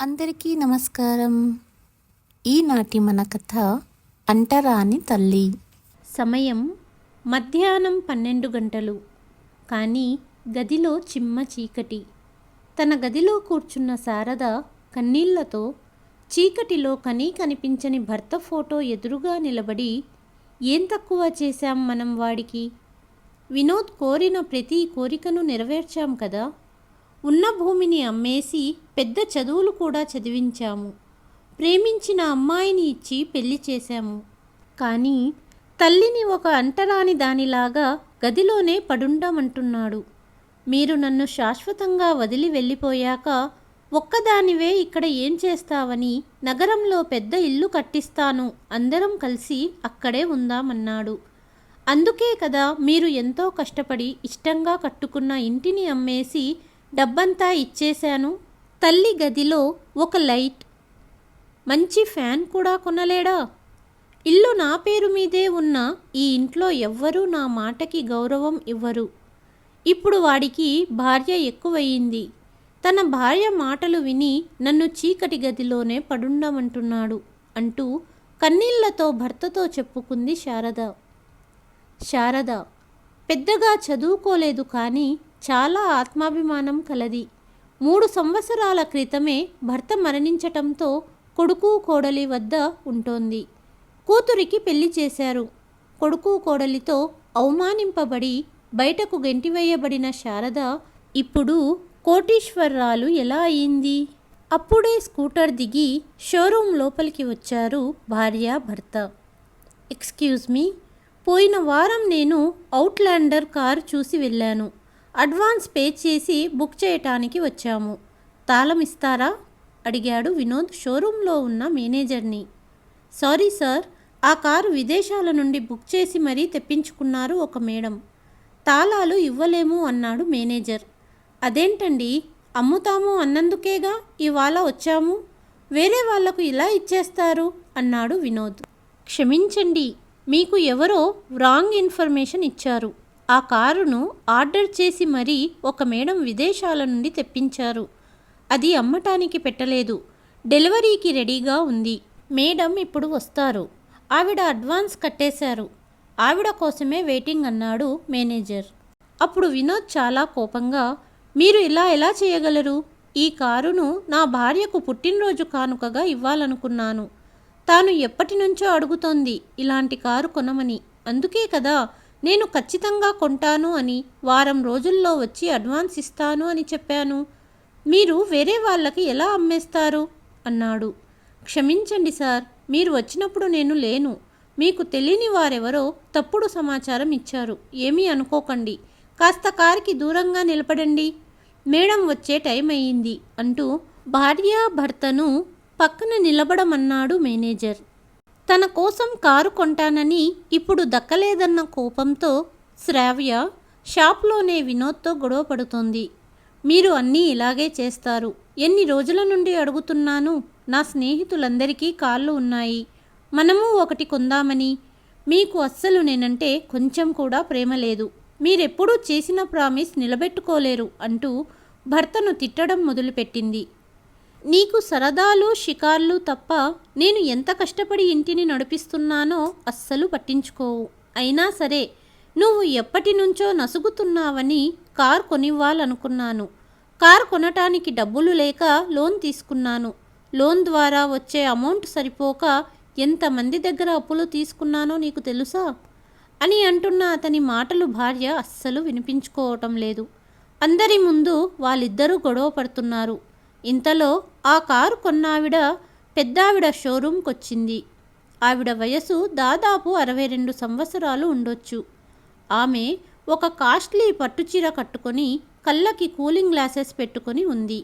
అందరికీ నమస్కారం. ఈనాటి మన కథ అంటరాని తల్లి. సమయం మధ్యాహ్నం 12 గంటలు. కానీ గదిలో చిమ్మ చీకటి. తన గదిలో కూర్చున్న శారద కన్నీళ్లతో చీకటిలో కనిపించని భర్త ఫోటో ఎదురుగా నిలబడి, ఏం తక్కువ చేశాం మనం వాడికి? వినోద్ కోరిన ప్రతి కోరికను నెరవేర్చాం కదా. ఉన్న భూమిని అమ్మేసి పెద్ద చదువులు కూడా చదివించాము. ప్రేమించిన అమ్మాయిని ఇచ్చి పెళ్లి చేశాము. కానీ తల్లిని ఒక అంటరాని దానిలాగా గదిలోనే పడుండమంటున్నాడు. మీరు నన్ను శాశ్వతంగా వదిలి వెళ్ళిపోయాక ఒక్కదానివే ఇక్కడ ఏం చేస్తావని నగరంలో పెద్ద ఇల్లు కట్టిస్తాను, అందరం కలిసి అక్కడే ఉందామన్నాడు. అందుకే కదా మీరు ఎంతో కష్టపడి ఇష్టంగా కట్టుకున్న ఇంటిని అమ్మేసి డబ్బంతా ఇచ్చేశాను. తల్లి గదిలో ఒక లైట్, మంచి ఫ్యాన్ కూడా కొనలేడా? ఇల్లు నా పేరు మీదే ఉన్న ఈ ఇంట్లో ఎవ్వరూ నా మాటకి గౌరవం ఇవ్వరు. ఇప్పుడు వాడికి భార్య ఎక్కువయింది. తన భార్య మాటలు విని నన్ను చీకటి గదిలోనే పడుండమంటున్నాడు అంటూ కన్నీళ్లతో భర్తతో చెప్పుకుంది శారద. శారద పెద్దగా చదువుకోలేదు, కానీ చాలా ఆత్మాభిమానం కలది. 3 సంవత్సరాల క్రితమే భర్త మరణించటంతో కొడుకు కోడలి వద్ద ఉంటోంది. కూతురికి పెళ్లి చేశారు. కొడుకు కోడలితో అవమానింపబడి బయటకు గెంటివేయబడిన శారద ఇప్పుడు కోటీశ్వరరాలు ఎలా అయింది? అప్పుడే స్కూటర్ దిగి షోరూం లోపలికి వచ్చారు భార్య భర్త. ఎక్స్క్యూజ్ మీ, పోయిన వారం నేను అవుట్లాండర్ కారు చూసి వెళ్ళాను. అడ్వాన్స్ పే చేసి బుక్ చేయటానికి వచ్చాము. తాళం ఇస్తారా? అడిగాడు వినోద్ షోరూంలో ఉన్న మేనేజర్ని. సారీ సార్, ఆ కారు విదేశాల నుండి బుక్ చేసి మరీ తెప్పించుకున్నారు ఒక మేడం. తాళాలు ఇవ్వలేము అన్నాడు మేనేజర్. అదేంటండి, అమ్ముతాము అన్నందుకేగా ఇవాళ వచ్చాము, వేరే వాళ్లకు ఇలా ఇచ్చేస్తారు అన్నాడు వినోద్. క్షమించండి, మీకు ఎవరో రాంగ్ ఇన్ఫర్మేషన్ ఇచ్చారు. ఆ కారును ఆర్డర్ చేసి మరీ ఒక మేడం విదేశాల నుండి తెప్పించారు. అది అమ్మటానికి పెట్టలేదు, డెలివరీకి రెడీగా ఉంది. మేడం ఇప్పుడు వస్తారు. ఆవిడ అడ్వాన్స్ కట్టేశారు. ఆవిడ కోసమే వెయిటింగ్ అన్నాడు మేనేజర్. అప్పుడు వినోద్ చాలా కోపంగా, మీరు ఇలా ఎలా చేయగలరు? ఈ కారును నా భార్యకు పుట్టినరోజు కానుకగా ఇవ్వాలనుకున్నాను. తాను ఎప్పటి నుంచో అడుగుతోంది ఇలాంటి కారు కొనమని. అందుకే కదా నేను ఖచ్చితంగా కొంటాను అని వారం రోజుల్లో వచ్చి అడ్వాన్స్ ఇస్తాను అని చెప్పాను. మీరు వేరే వాళ్ళకి ఎలా అమ్మేస్తారు అన్నాడు. క్షమించండి సార్, మీరు వచ్చినప్పుడు నేను లేను. మీకు తెలియని వారెవరో తప్పుడు సమాచారం ఇచ్చారు. ఏమీ అనుకోకండి. కాస్త కారుకి దూరంగా నిలబడండి. మేడం వచ్చే టైం అయ్యింది అంటూ భార్య భర్తను పక్కన నిలబడమన్నాడు మేనేజర్. తన కోసం కారు కొంటానని ఇప్పుడు దక్కలేదన్న కోపంతో శ్రావ్య షాప్లోనే వినోద్తో గొడవ పడుతోంది. మీరు అన్నీ ఇలాగే చేస్తారు. ఎన్ని రోజుల నుండి అడుగుతున్నాను. నా స్నేహితులందరికీ కార్లు ఉన్నాయి, మనము ఒకటి కొందామని. మీకు అస్సలు నేనంటే కొంచెం కూడా ప్రేమ లేదు. మీరెప్పుడూ చేసిన ప్రామిస్ నిలబెట్టుకోలేరు అంటూ భర్తను తిట్టడం మొదలుపెట్టింది. నీకు సరదాలు షికార్లు తప్ప నేను ఎంత కష్టపడి ఇంటిని నడిపిస్తున్నానో అస్సలు పట్టించుకోవు. అయినా సరే నువ్వు ఎప్పటి నుంచో నసుగుతున్నావని కార్ కొనివ్వాలనుకున్నాను. కార్ కొనటానికి డబ్బులు లేక లోన్ తీసుకున్నాను. లోన్ ద్వారా వచ్చే అమౌంట్ సరిపోక ఎంతమంది దగ్గర అప్పులు తీసుకున్నానో నీకు తెలుసా అని అంటున్న అతని మాటలు భార్య అస్సలు వినిపించుకోవటం లేదు. అందరి ముందు వాళ్ళిద్దరూ గొడవ పడుతున్నారు. ఇంతలో ఆ కారు కొన్నావిడ పెద్దావిడ షోరూంకొచ్చింది. ఆవిడ వయసు దాదాపు 62 సంవత్సరాలు ఉండొచ్చు. ఆమె ఒక కాస్ట్లీ పట్టుచీర కట్టుకొని కళ్ళకి కూలింగ్ గ్లాసెస్ పెట్టుకొని ఉంది.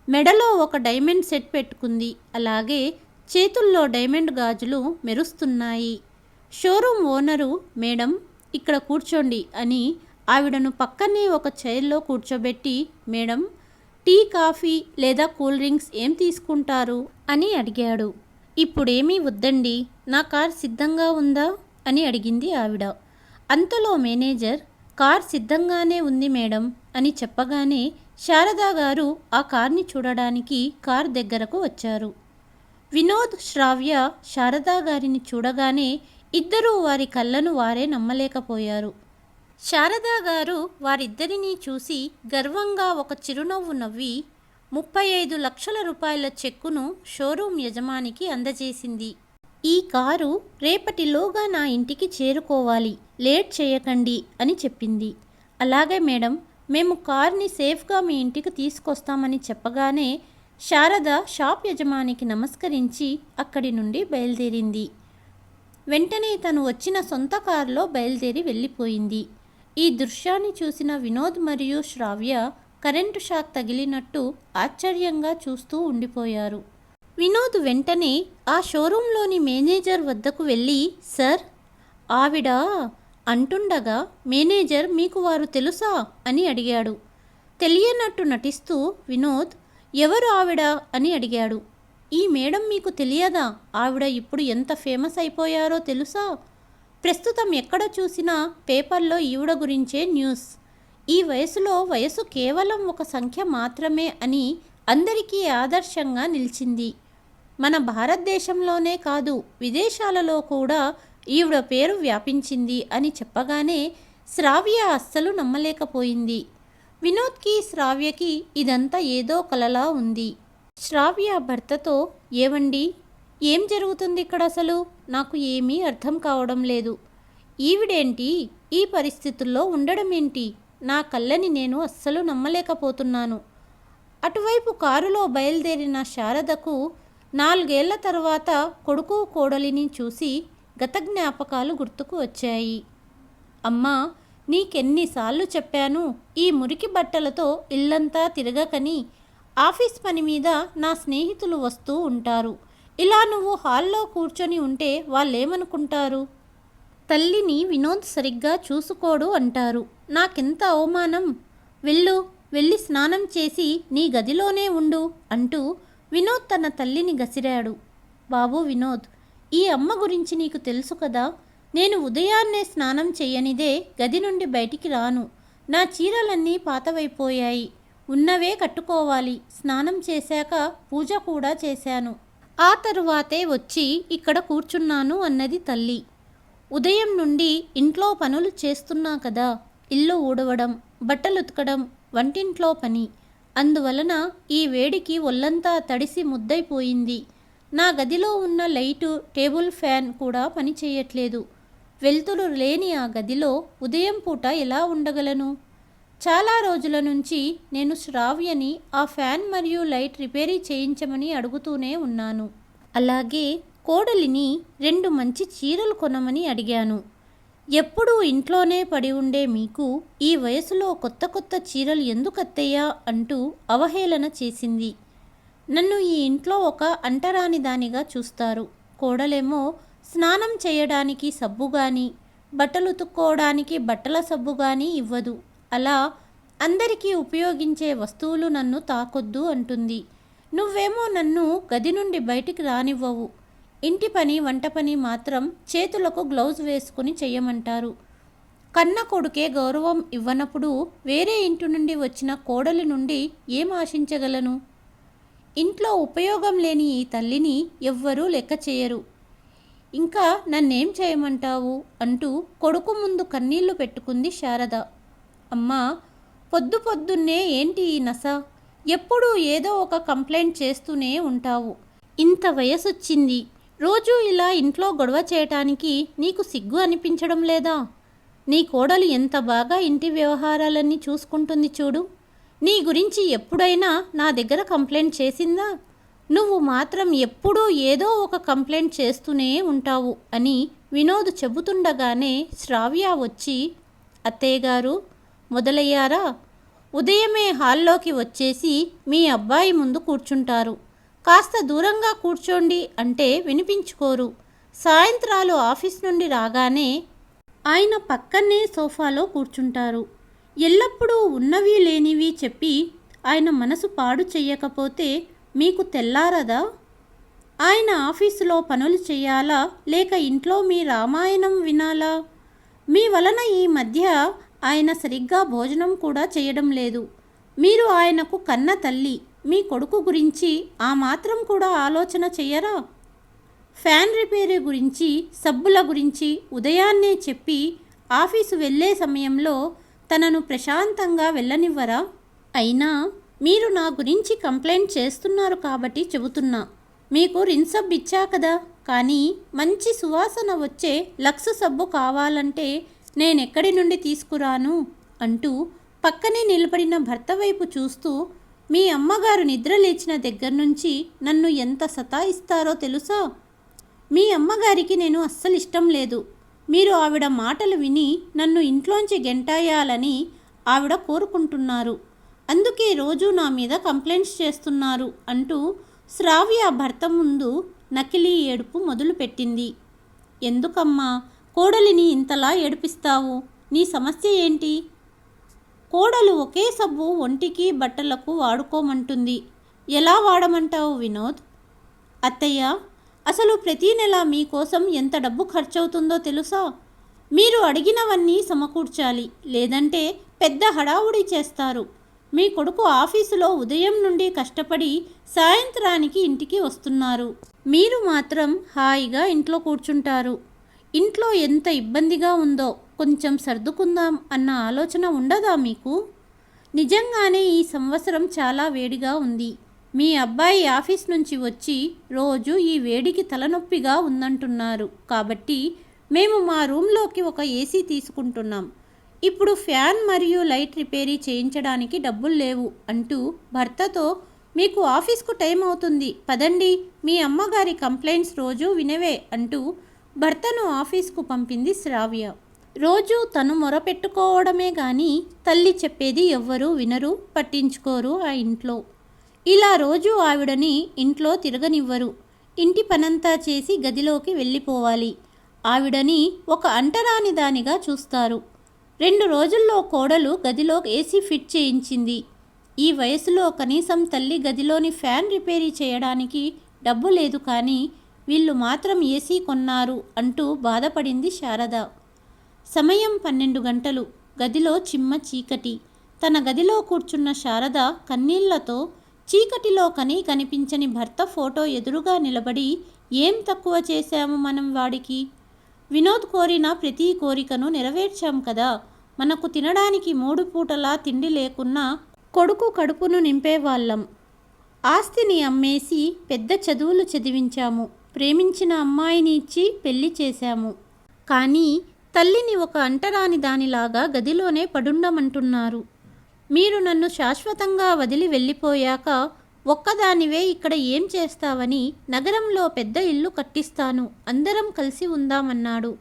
మెడలో ఒక డైమండ్ సెట్ పెట్టుకుంది. అలాగే చేతుల్లో డైమండ్ గాజులు మెరుస్తున్నాయి. షోరూం ఓనరు, మేడం ఇక్కడ కూర్చోండి అని ఆవిడను పక్కనే ఒక చైర్లో కూర్చోబెట్టి, మేడం టీ, కాఫీ లేదా కూల్ డ్రింక్స్ ఏం తీసుకుంటారు అని అడిగాడు. ఇప్పుడేమీ వద్దండి, నా కార్ సిద్ధంగా ఉందా అని అడిగింది ఆవిడ. అంతలో మేనేజర్, కార్ సిద్ధంగానే ఉంది మేడం అని చెప్పగానే శారదా గారు ఆ కార్ని చూడడానికి కార్ దగ్గరకు వచ్చారు. వినోద్, శ్రావ్య శారదా గారిని చూడగానే ఇద్దరూ వారి కళ్ళను వారే నమ్మలేకపోయారు. శారదా గారు వారిద్దరినీ చూసి గర్వంగా ఒక చిరునవ్వు నవ్వి 35 లక్షల రూపాయల చెక్కును షోరూం యజమానికి అందజేసింది. ఈ కారు రేపటిలోగా నా ఇంటికి చేరుకోవాలి, లేట్ చేయకండి అని చెప్పింది. అలాగే మేడం, మేము కార్ని సేఫ్గా మీ ఇంటికి తీసుకొస్తామని చెప్పగానే శారద షాప్ యజమానికి నమస్కరించి అక్కడి నుండి బయలుదేరింది. వెంటనే తను వచ్చిన సొంత కారులో బయలుదేరి వెళ్ళిపోయింది. ఈ దృశ్యాన్ని చూసిన వినోద్ మరియు శ్రావ్య కరెంటు షాక్ తగిలినట్టు ఆశ్చర్యంగా చూస్తూ ఉండిపోయారు. వినోద్ వెంటనే ఆ షోరూంలోని మేనేజర్ వద్దకు వెళ్ళి, సార్, ఆవిడ అంటుండగా మేనేజర్ మీకు వారు తెలుసా అని అడిగాడు. తెలియనట్టు నటిస్తూ వినోద్, ఎవరు ఆవిడ అని అడిగాడు. ఈ మేడం మీకు తెలియదా? ఆవిడ ఇప్పుడు ఎంత ఫేమస్ అయిపోయారో తెలుసా? ప్రస్తుతం ఎక్కడ చూసినా పేపర్లో ఈవిడ గురించే న్యూస్. ఈ వయసు కేవలం ఒక సంఖ్య మాత్రమే అని అందరికీ ఆదర్శంగా నిలిచింది. మన భారతదేశంలోనే కాదు, విదేశాలలో కూడా ఈవిడ పేరు వ్యాపించింది అని చెప్పగానే శ్రావ్య అస్సలు నమ్మలేకపోయింది. వినోద్కి, శ్రావ్యకి ఇదంతా ఏదో కలలా ఉంది. శ్రావ్య భర్తతో, ఏవండి, ఏం జరుగుతుంది ఇక్కడ అసలు? నాకు ఏమీ అర్థం కావడం లేదు. ఈవిడేంటి ఈ పరిస్థితుల్లో ఉండడం ఏంటి? నా కళ్ళని నేను అస్సలు నమ్మలేకపోతున్నాను. అటువైపు కారులో బయలుదేరిన శారదకు 4 ఏళ్ల తర్వాత కొడుకు కోడలిని చూసి గత జ్ఞాపకాలు గుర్తుకు వచ్చాయి. అమ్మా, నీకెన్నిసార్లు చెప్పాను ఈ మురికి బట్టలతో ఇల్లంతా తిరగకని. ఆఫీస్ పని మీద నా స్నేహితులు వస్తూ ఉంటారు. ఇలా నువ్వు హాల్లో కూర్చొని ఉంటే వాళ్ళేమనుకుంటారు? తల్లిని వినోద్ సరిగ్గా చూసుకోడు అంటారు. నాకెంత అవమానం. వెళ్ళి స్నానం చేసి నీ గదిలోనే ఉండు అంటూ వినోద్ తన తల్లిని గసిరాడు. బాబు వినోద్, ఈ అమ్మ గురించి నీకు తెలుసు కదా. నేను ఉదయాన్నే స్నానం చెయ్యనిదే గది నుండి బయటికి రాను. నా చీరలన్నీ పాతవైపోయాయి, ఉన్నవే కట్టుకోవాలి. స్నానం చేశాక పూజ కూడా చేశాను. ఆ తరువాతే వచ్చి ఇక్కడ కూర్చున్నాను అన్నది తల్లి. ఉదయం నుండి ఇంట్లో పనులు చేస్తున్నా కదా, ఇల్లు ఊడవడం, బట్టలు ఉతకడం, వంటింట్లో పని. అందువలన ఈ వేడికి ఒళ్ళంతా తడిసి ముద్దైపోయింది. నా గదిలో ఉన్న లైటు, టేబుల్ ఫ్యాన్ కూడా పని చేయట్లేదు. వెలుతురు లేని ఆ గదిలో ఉదయం పూట ఎలా ఉండగలను? చాలా రోజుల నుంచి నేను శ్రావ్యని ఆ ఫ్యాన్ మరియు లైట్ రిపేరీ చేయించమని అడుగుతూనే ఉన్నాను. అలాగే కోడలిని 2 మంచి చీరలు కొనమని అడిగాను. ఎప్పుడూ ఇంట్లోనే పడి ఉండే మీకు ఈ వయసులో కొత్త చీరలు ఎందుకత్తయ్యా అంటూ అవహేళన చేసింది. నన్ను ఈ ఇంట్లో ఒక అంటరాని దానిగా చూస్తారు. కోడలేమో స్నానం చేయడానికి సబ్బు కానీ, బట్టలు ఉతుక్కోవడానికి బట్టల సబ్బు కానీ ఇవ్వదు. అలా అందరికీ ఉపయోగించే వస్తువులు నన్ను తాకొద్దు అంటుంది. నువ్వేమో నన్ను గది నుండి బయటికి రానివ్వవు. ఇంటి పని, వంట పని మాత్రం చేతులకు గ్లౌజ్ వేసుకుని చెయ్యమంటారు. కన్న కొడుకే గౌరవం ఇవ్వనప్పుడు వేరే ఇంటి నుండి వచ్చిన కోడలి నుండి ఏం ఆశించగలను? ఇంట్లో ఉపయోగం లేని ఈ తల్లిని ఎవ్వరూ లెక్క చేయరు. ఇంకా నన్నేం చేయమంటావు అంటూ కొడుకు ముందు కన్నీళ్లు పెట్టుకుంది శారద. అమ్మా, పొద్దున్నే ఏంటి ఈ నస? ఎప్పుడూ ఏదో ఒక కంప్లైంట్ చేస్తూనే ఉంటావు. ఇంత వయసొచ్చింది, రోజూ ఇలా ఇంట్లో గొడవ చేయటానికి నీకు సిగ్గు అనిపించడం లేదా? నీ కోడలు ఎంత బాగా ఇంటి వ్యవహారాలన్నీ చూసుకుంటుంది చూడు. నీ గురించి ఎప్పుడైనా నా దగ్గర కంప్లైంట్ చేసిందా? నువ్వు మాత్రం ఎప్పుడూ ఏదో ఒక కంప్లైంట్ చేస్తూనే ఉంటావు అని వినోద్ చెబుతుండగానే శ్రావ్య వచ్చి, అత్తయ్యగారు మొదలయ్యారా? ఉదయమే హాల్లోకి వచ్చేసి మీ అబ్బాయి ముందు కూర్చుంటారు. కాస్త దూరంగా కూర్చోండి అంటే వినిపించుకోరు. సాయంత్రాలు ఆఫీస్ నుండి రాగానే ఆయన పక్కనే సోఫాలో కూర్చుంటారు. ఎల్లప్పుడూ ఉన్నవి లేనివి చెప్పి ఆయన మనసు పాడు చెయ్యకపోతే మీకు తెల్లారదా? ఆయన ఆఫీసులో పనులు చేయాలా, లేక ఇంట్లో మీ రామాయణం వినాలా? మీ వలన ఈ మధ్య ఆయన సరిగ్గా భోజనం కూడా చేయడం లేదు. మీరు ఆయనకు కన్న తల్లి. మీ కొడుకు గురించి ఆ మాత్రం కూడా ఆలోచన చెయ్యరా? ఫ్యాన్ రిపేర్ గురించి, సబ్బుల గురించి ఉదయాన్నే చెప్పి ఆఫీసు వెళ్ళే సమయంలో తనను ప్రశాంతంగా వెళ్ళనివ్వరా? అయినా మీరు నా గురించి కంప్లైంట్ చేస్తున్నారు కాబట్టి చెబుతున్నా. మీకు రిన్ సబ్బు ఇచ్చా కదా, కానీ మంచి సువాసన వచ్చే లక్స్ సబ్బు కావాలంటే నేనెక్కడి నుండి తీసుకురాను అంటూ పక్కనే నిలబడిన భర్త వైపు చూస్తూ, మీ అమ్మగారు నిద్ర లేచిన దగ్గర నుంచి నన్ను ఎంత సతాయిస్తారో తెలుసా? మీ అమ్మగారికి నేను అస్సలు ఇష్టం లేదు. మీరు ఆవిడ మాటలు విని నన్ను ఇంట్లోంచి గెంటాయాలని ఆవిడ కోరుకుంటున్నారు. అందుకే రోజు నా మీద కంప్లైంట్స్ చేస్తున్నారు అంటూ శ్రావ్య భర్త ముందు నకిలీ ఏడుపు మొదలుపెట్టింది. ఎందుకమ్మా కోడలిని ఇంతలా ఏడిపిస్తావు? నీ సమస్య ఏంటి? కోడలు ఒకే సబ్బు ఒంటికి బట్టలకు వాడుకోమంటుంది. ఎలా వాడమంటావు వినోద్? అత్తయ్య, అసలు ప్రతీ నెల మీకోసం ఎంత డబ్బు ఖర్చవుతుందో తెలుసా? మీరు అడిగినవన్నీ సమకూర్చాలి, లేదంటే పెద్ద హడావుడి చేస్తారు. మీ కొడుకు ఆఫీసులో ఉదయం నుండి కష్టపడి సాయంత్రానికి ఇంటికి వస్తున్నారు. మీరు మాత్రం హాయిగా ఇంట్లో కూర్చుంటారు. ఇంట్లో ఎంత ఇబ్బందిగా ఉందో కొంచెం సర్దుకుందాం అన్న ఆలోచన ఉండదా మీకు? నిజంగానే ఈ సంవత్సరం చాలా వేడిగా ఉంది. మీ అబ్బాయి ఆఫీస్ నుంచి వచ్చి రోజు ఈ వేడికి తలనొప్పిగా ఉందంటున్నారు. కాబట్టి మేము మా రూమ్లోకి ఒక ఏసీ తీసుకుంటున్నాం. ఇప్పుడు ఫ్యాన్ మరియు లైట్ రిపేరీ చేయించడానికి డబ్బులు లేవు అంటూ భర్తతో, మీకు ఆఫీస్కు టైం అవుతుంది, పదండి, మీ అమ్మగారి కంప్లైంట్స్ రోజు వినవే అంటూ భర్తను ఆఫీస్కు పంపింది శ్రావ్య. రోజు తను మొరపెట్టుకోవడమే కానీ తల్లి చెప్పేది ఎవ్వరూ వినరు, పట్టించుకోరు ఆ ఇంట్లో. ఇలా రోజు ఆవిడని ఇంట్లో తిరగనివ్వరు. ఇంటి పనంతా చేసి గదిలోకి వెళ్ళిపోవాలి. ఆవిడని ఒక అంటరాని దానిగా చూస్తారు. 2 రోజుల్లో కోడలు గదిలో ఏసీ ఫిట్ చేయించింది. ఈ వయసులో కనీసం తల్లి గదిలోని ఫ్యాన్ రిపేరీ చేయడానికి డబ్బు లేదు, కానీ వీళ్ళు మాత్రం ఏసీ కొన్నారు అంటూ బాధపడింది శారద. సమయం 12 గంటలు. గదిలో చిమ్మ చీకటి. తన గదిలో కూర్చున్న శారద కన్నీళ్లతో చీకటిలో కనిపించని భర్త ఫోటో ఎదురుగా నిలబడి, ఏం తక్కువ చేశాము మనం వాడికి? వినోద్ కోరిన ప్రతి కోరికను నెరవేర్చాం కదా. మనకు తినడానికి 3 పూటలా తిండి లేకున్నా కొడుకు కడుపును నింపేవాళ్ళం. ఆస్తిని అమ్మేసి పెద్ద చదువులు చదివించాము. ప్రేమించిన అమ్మాయిని ఇచ్చి పెళ్లి చేశాము. కానీ తల్లిని ఒక అంటరాని దానిలాగా గదిలోనే పడుండమంటున్నారు. మీరు నన్ను శాశ్వతంగా వదిలి వెళ్ళిపోయాక ఒక్కదానివే ఇక్కడ ఏం చేస్తావని నగరంలో పెద్ద ఇల్లు కట్టిస్తాను, అందరం కలిసి ఉందామన్నాడు.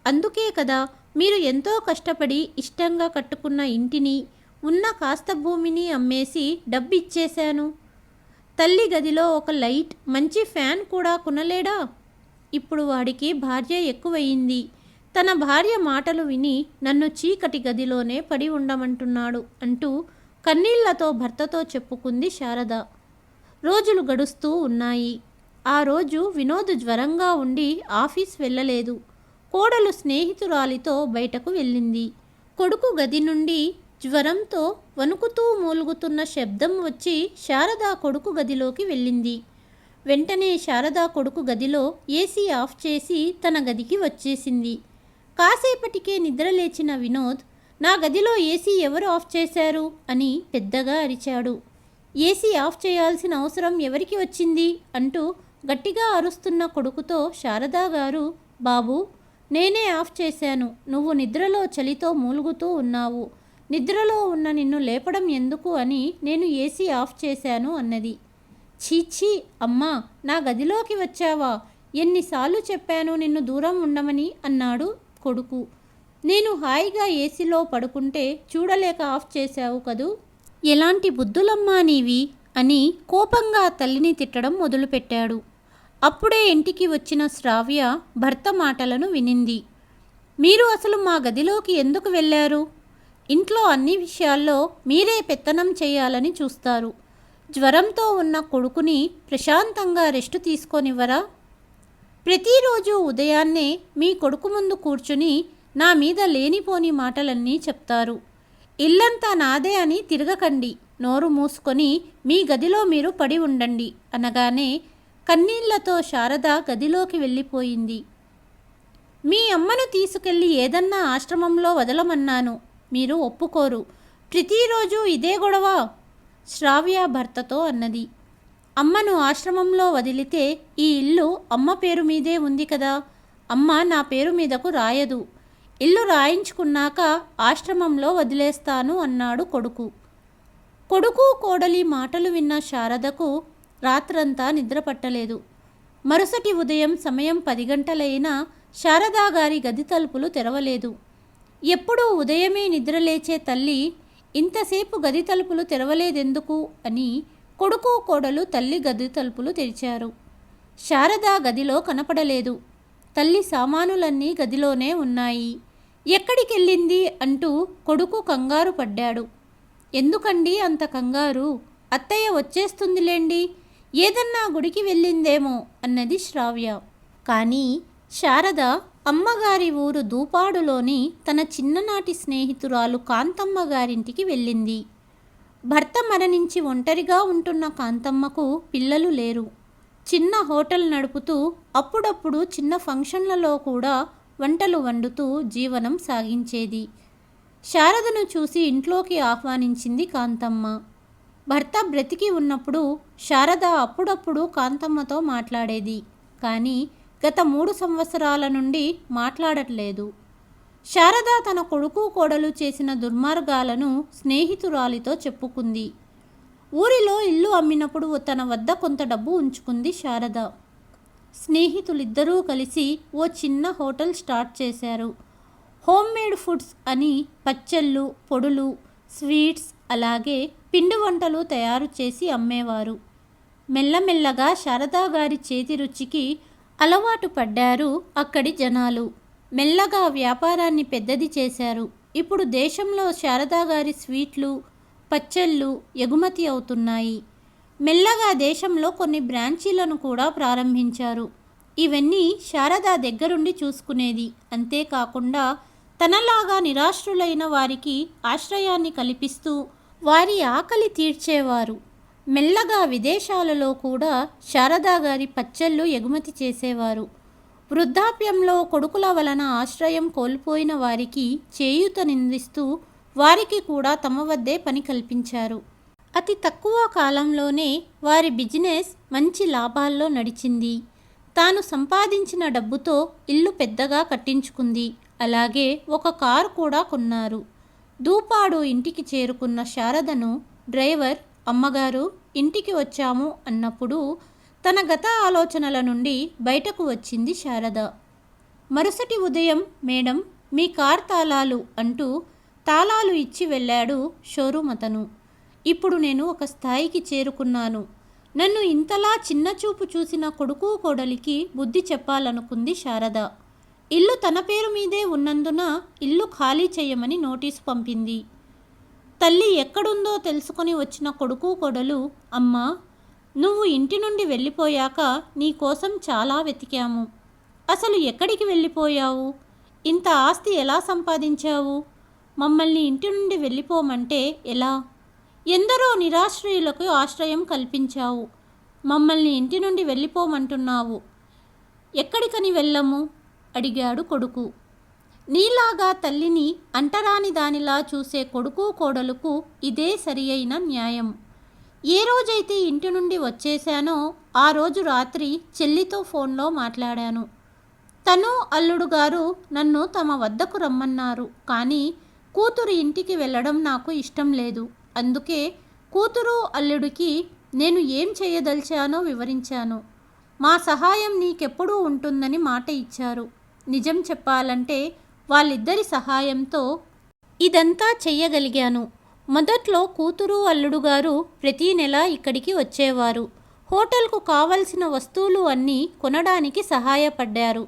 అందుకే కదా మీరు ఎంతో కష్టపడి ఇష్టంగా కట్టుకున్న ఇంటిని, ఉన్న కాస్త భూమిని అమ్మేసి డబ్బు ఇచ్చేశాను. తల్లి గదిలో ఒక లైట్, మంచి ఫ్యాన్ కూడా కొనలేడా? ఇప్పుడు వాడికి భార్య ఎక్కువయింది. తన భార్య మాటలు విని నన్ను చీకటి గదిలోనే పడి ఉండమంటున్నాడు అంటూ కన్నీళ్లతో భర్తతో చెప్పుకుంది శారద. రోజులు గడుస్తూ ఉన్నాయి. ఆ రోజు వినోద్ జ్వరంగా ఉండి ఆఫీస్ వెళ్ళలేదు. కోడలు స్నేహితురాలితో బయటకు వెళ్ళింది. కొడుకు గది నుండి జ్వరంతో వణుకుతూ మూలుగుతున్న శబ్దం వచ్చి శారద కొడుకు గదిలోకి వెళ్ళింది. వెంటనే శారద కొడుకు గదిలో ఏసీ ఆఫ్ చేసి తన గదికి వచ్చేసింది. కాసేపటికే నిద్రలేచిన వినోద్, నా గదిలో ఏసీ ఎవరు ఆఫ్ చేశారు అని పెద్దగా అరిచాడు. ఏసీ ఆఫ్ చేయాల్సిన అవసరం ఎవరికి వచ్చింది అంటూ గట్టిగా అరుస్తున్న కొడుకుతో శారదా గారు, బాబు, నేనే ఆఫ్ చేశాను. నువ్వు నిద్రలో చలితో మూలుగుతూ ఉన్నావు. నిద్రలో ఉన్న నిన్ను లేపడం ఎందుకు అని నేను ఏసీ ఆఫ్ చేశాను అన్నది. చీచీ అమ్మా, నా గదిలోకి వచ్చావా? ఎన్నిసార్లు చెప్పాను నిన్ను దూరం ఉండమని అన్నాడు కొడుకు. నేను హాయిగా ఏసీలో పడుకుంటే చూడలేక ఆఫ్ చేశావు కదూ. ఎలాంటి బుద్ధులమ్మా నీవి అని కోపంగా తల్లిని తిట్టడం మొదలుపెట్టాడు. అప్పుడే ఇంటికి వచ్చిన శ్రావ్య భర్త మాటలను వినింది. మీరు అసలు మా గదిలోకి ఎందుకు వెళ్ళారు? ఇంట్లో అన్ని విషయాల్లో మీరే పెత్తనం చేయాలని చూస్తారు. జ్వరంతో ఉన్న కొడుకుని ప్రశాంతంగా రెస్ట్ తీసుకోనివ్వరా? ప్రతిరోజు ఉదయాన్నే మీ కొడుకు ముందు కూర్చుని నా మీద లేనిపోని మాటలన్నీ చెప్తారు. ఇల్లంతా నాదే అని తిరగకండి. నోరు మూసుకొని మీ గదిలో మీరు పడి ఉండండి అనగానే కన్నీళ్లతో శారద గదిలోకి వెళ్ళిపోయింది. మీ అమ్మను తీసుకెళ్ళి ఏదన్నా ఆశ్రమంలో వదలమన్నాను, మీరు ఒప్పుకోరు, ప్రతిరోజు ఇదే గొడవ, శ్రావ్య భర్తతో అన్నది. అమ్మను ఆశ్రమంలో వదిలితే ఈ ఇల్లు అమ్మ పేరు మీదే ఉంది కదా, అమ్మ నా పేరు మీదకు రాయదు, ఇల్లు రాయించుకున్నాక ఆశ్రమంలో వదిలేస్తాను అన్నాడు కొడుకు. కొడుకు కోడలి మాటలు విన్న శారదకు రాత్రంతా నిద్ర పట్టలేదు. మరుసటి ఉదయం సమయం 10 గంటలైనా శారదా గారి గది తలుపులు తెరవలేదు. ఎప్పుడూ ఉదయమే నిద్రలేచే తల్లి ఇంతసేపు గది తలుపులు తెరవలేదెందుకు అని కొడుకు కోడలు తల్లి గది తలుపులు తెరిచారు. శారద గదిలో కనపడలేదు. తల్లి సామానులన్నీ గదిలోనే ఉన్నాయి. ఎక్కడికెళ్ళింది అంటూ కొడుకు కంగారు పడ్డాడు. ఎందుకండి అంత కంగారు, అత్తయ్య వచ్చేస్తుందిలేండి, ఏదన్నా గుడికి వెళ్ళిందేమో అన్నది శ్రావ్య. కానీ శారద అమ్మగారి ఊరు దూపాడులోని తన చిన్ననాటి స్నేహితురాలు కాంతమ్మ గారింటికి వెళ్ళింది. భర్త మరణించి ఒంటరిగా ఉంటున్న కాంతమ్మకు పిల్లలు లేరు. చిన్న హోటల్ నడుపుతూ అప్పుడప్పుడు చిన్న ఫంక్షన్లలో కూడా వంటలు వండుతూ జీవనం సాగించేది. శారదను చూసి ఇంట్లోకి ఆహ్వానించింది కాంతమ్మ. భర్త బ్రతికి ఉన్నప్పుడు శారద అప్పుడప్పుడు కాంతమ్మతో మాట్లాడేది. కానీ గత 3 సంవత్సరాల నుండి మాట్లాడట్లేదు. శారద తన కొడుకు కోడలు చేసిన దుర్మార్గాలను స్నేహితురాలితో చెప్పుకుంది. ఊరిలో ఇల్లు అమ్మినప్పుడు తన వద్ద కొంత డబ్బు ఉంచుకుంది శారద. స్నేహితులిద్దరూ కలిసి ఓ చిన్న హోటల్ స్టార్ట్ చేశారు. హోమ్మేడ్ ఫుడ్స్ అని పచ్చళ్ళు, పొడులు, స్వీట్స్ అలాగే పిండి వంటలు తయారు చేసి అమ్మేవారు. మెల్లమెల్లగా శారదా గారి చేతి రుచికి అలవాటు పడ్డారు అక్కడి జనాలు. మెల్లగా వ్యాపారాన్ని పెద్దది చేశారు. ఇప్పుడు దేశంలో శారదా గారి స్వీట్లు, పచ్చళ్ళు ఎగుమతి అవుతున్నాయి. మెల్లగా దేశంలో కొన్ని బ్రాంచీలను కూడా ప్రారంభించారు. ఇవన్నీ శారద దగ్గరుండి చూసుకునేది. అంతేకాకుండా తనలాగా నిరాశ్రులైన వారికి ఆశ్రయాన్ని కల్పిస్తూ వారి ఆకలి తీర్చేవారు. మెల్లగా విదేశాలలో కూడా శారదా గారి పచ్చళ్ళు ఎగుమతి చేసేవారు. వృద్ధాప్యంలో కొడుకుల వలన ఆశ్రయం కోల్పోయిన వారికి చేయూతనిందిస్తూ వారికి కూడా తమ వద్దే పని కల్పించారు. అతి తక్కువ కాలంలోనే వారి బిజినెస్ మంచి లాభాల్లో నడిచింది. తాను సంపాదించిన డబ్బుతో ఇల్లు పెద్దగా కట్టించుకుంది. అలాగే ఒక కారు కూడా కొన్నారు. దూపాడు ఇంటికి చేరుకున్న శారదను డ్రైవర్, అమ్మగారు ఇంటికి వచ్చాము అన్నప్పుడు తన గత ఆలోచనల నుండి బయటకు వచ్చింది శారద. మరుసటి ఉదయం మేడం మీ కార్ తాళాలు అంటూ తాళాలు ఇచ్చి వెళ్ళాడు షోరూమ్ అతను. ఇప్పుడు నేను ఒక స్థాయికి చేరుకున్నాను. నన్ను ఇంతలా చిన్నచూపు చూసిన కొడుకు కోడలికి బుద్ధి చెప్పాలనుకుంది శారద. ఇల్లు తన పేరు మీదే ఉన్నందున ఇల్లు ఖాళీ చేయమని నోటీసు పంపింది. తల్లి ఎక్కడుందో తెలుసుకొని వచ్చిన కొడుకు కోడలు, అమ్మా నువ్వు ఇంటి నుండి వెళ్ళిపోయాక నీ కోసం చాలా వెతికాము. అసలు ఎక్కడికి వెళ్ళిపోయావు? ఇంత ఆస్తి ఎలా సంపాదించావు? మమ్మల్ని ఇంటి నుండి వెళ్ళిపోమంటే ఎలా? ఎందరో నిరాశ్రయులకు ఆశ్రయం కల్పించావు. మమ్మల్ని ఇంటి నుండి వెళ్ళిపోమంటున్నావు. ఎక్కడికని వెళ్ళము? అడిగాడు కొడుకు. నీలాగా తల్లిని అంటరాని దానిలా చూసే కొడుకు కోడలుకు ఇదే సరి అయిన న్యాయం. ఏ రోజైతే ఇంటి నుండి వచ్చేశానో ఆ రోజు రాత్రి చెల్లితో ఫోన్లో మాట్లాడాను. తను అల్లుడు గారు నన్ను తమ వద్దకు రమ్మన్నారు. కానీ కూతురు ఇంటికి వెళ్ళడం నాకు ఇష్టం లేదు. అందుకే కూతురు అల్లుడికి నేను ఏం చేయదలిచానో వివరించాను. మా సహాయం నీకెప్పుడూ ఉంటుందని మాట ఇచ్చారు. నిజం చెప్పాలంటే వాళ్ళిద్దరి సహాయంతో ఇదంతా చెయ్యగలిగాను. మొదట్లో కూతురు అల్లుడు గారు ప్రతీ నెల ఇక్కడికి వచ్చేవారు. హోటల్కు కావలసిన వస్తువులు అన్నీ కొనడానికి సహాయపడ్డారు.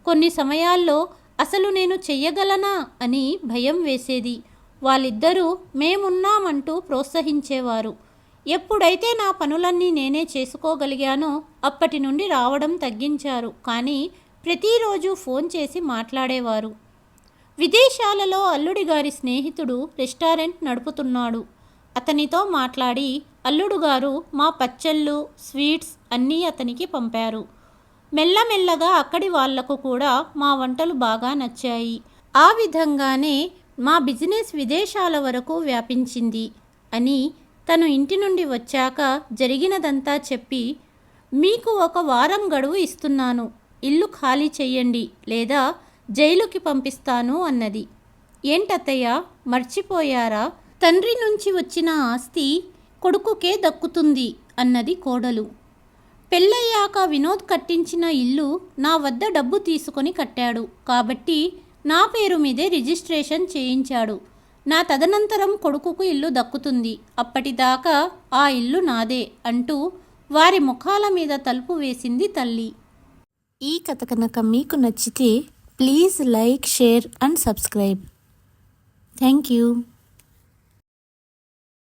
కొన్ని సమయాల్లో అసలు నేను చెయ్యగలనా అని భయం వేసేది. వాళ్ళిద్దరూ మేమున్నామంటూ ప్రోత్సహించేవారు. ఎప్పుడైతే నా పనులన్నీ నేనే చేసుకోగలిగానో అప్పటి నుండి రావడం తగ్గించారు. కానీ ప్రతిరోజు ఫోన్ చేసి మాట్లాడేవారు. విదేశాలలో అల్లుడి గారి స్నేహితుడు రెస్టారెంట్ నడుపుతున్నాడు. అతనితో మాట్లాడి అల్లుడు గారు మా పచ్చళ్ళు స్వీట్స్ అన్నీ అతనికి పంపారు. మెల్లమెల్లగా అక్కడి వాళ్లకు కూడా మా వంటలు బాగా నచ్చాయి. ఆ విధంగానే మా బిజినెస్ విదేశాల వరకు వ్యాపించింది అని తను ఇంటి నుండి వచ్చాక జరిగినదంతా చెప్పి, మీకు 1 వారం గడువు ఇస్తున్నాను, ఇల్లు ఖాళీ చెయ్యండి లేదా జైలుకి పంపిస్తాను అన్నది. ఏంటత్తయ్య మర్చిపోయారా, తండ్రి నుంచి వచ్చిన ఆస్తి కొడుకుకే దక్కుతుంది అన్నది కోడలు. పెళ్ళయ్యాక వినోద్ కట్టించిన ఇల్లు నా వద్ద డబ్బు తీసుకొని కట్టాడు కాబట్టి నా పేరు మీదే రిజిస్ట్రేషన్ చేయించాడు. నా తదనంతరం కొడుకుకు ఇల్లు దక్కుతుంది, అప్పటిదాకా ఆ ఇల్లు నాదే అంటూ వారి ముఖాల మీద తలుపు వేసింది తల్లి. ఈ కథ కనుక మీకు నచ్చితే please like, share and subscribe. Thank you.